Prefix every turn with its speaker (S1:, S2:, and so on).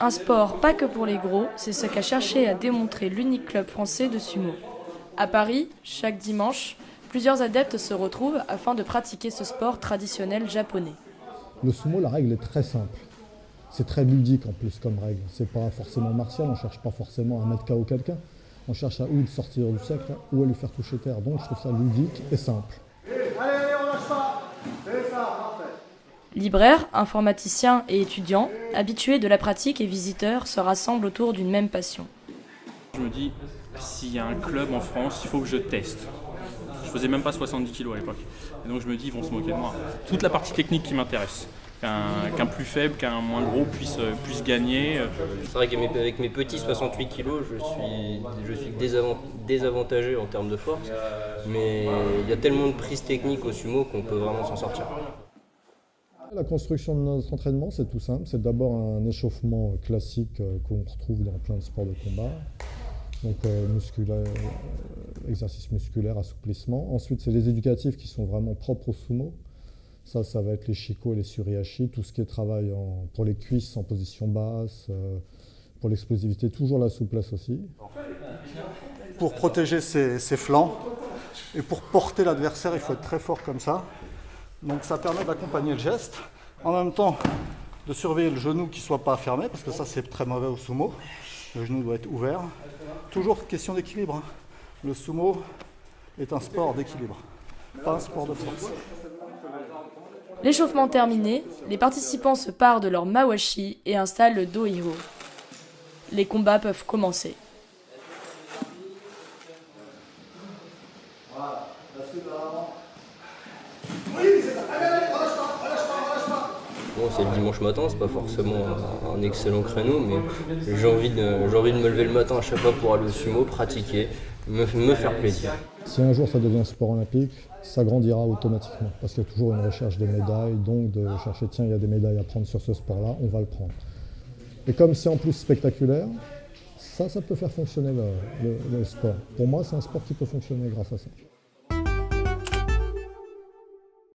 S1: Un sport pas que pour les gros, c'est ce qu'a cherché à démontrer l'unique club français de sumo. À Paris, chaque dimanche, plusieurs adeptes se retrouvent afin de pratiquer ce sport traditionnel japonais.
S2: Le sumo, la règle est très simple. C'est très ludique en plus comme règle. C'est pas forcément martial, on ne cherche pas forcément à mettre KO quelqu'un. On cherche à ou le sortir du cercle ou à lui faire toucher terre. Donc je trouve ça ludique et simple.
S3: Allez, on lâche pas. C'est ça, parfait.
S1: Libraires, informaticiens et étudiants, habitués de la pratique et visiteurs, se rassemblent autour d'une même passion.
S4: Je me dis, s'il y a un club en France, il faut que je teste. Je faisais même pas 70 kilos à l'époque. Et donc je me dis, ils vont se moquer de moi. Toute la partie technique qui m'intéresse. Qu'un plus faible, qu'un moins gros puisse gagner.
S5: C'est vrai qu'avec mes petits 68 kilos, je suis désavantagé en termes de force. Mais il y a tellement de prises techniques au sumo qu'on peut vraiment s'en sortir.
S2: La construction de notre entraînement, c'est tout simple. C'est d'abord un échauffement classique qu'on retrouve dans plein de sports de combat. Donc exercice musculaire, assouplissement. Ensuite, c'est les éducatifs qui sont vraiment propres au sumo. Ça va être les shiko et les suriashi, tout ce qui est travail pour les cuisses en position basse, pour l'explosivité, toujours la souplesse aussi.
S3: Pour protéger ses flancs et pour porter l'adversaire, il faut être très fort comme ça. Donc ça permet d'accompagner le geste, en même temps de surveiller le genou qui ne soit pas fermé, parce que ça c'est très mauvais au sumo. Le genou doit être ouvert. Toujours question d'équilibre. Le sumo est un sport d'équilibre, pas un sport de force.
S1: L'échauffement terminé, les participants se parent de leur mawashi et installent le do-iho. Les combats peuvent commencer.
S5: Bon, c'est le dimanche matin, c'est pas forcément un excellent créneau, mais j'ai envie de me lever le matin à chaque fois pour aller au sumo, pratiquer, me faire plaisir.
S2: Si un jour ça devient sport olympique, ça grandira automatiquement, parce qu'il y a toujours une recherche de médailles, donc de chercher, tiens, il y a des médailles à prendre sur ce sport-là, on va le prendre. Et comme c'est en plus spectaculaire, ça peut faire fonctionner le sport. Pour moi, c'est un sport qui peut fonctionner grâce à ça.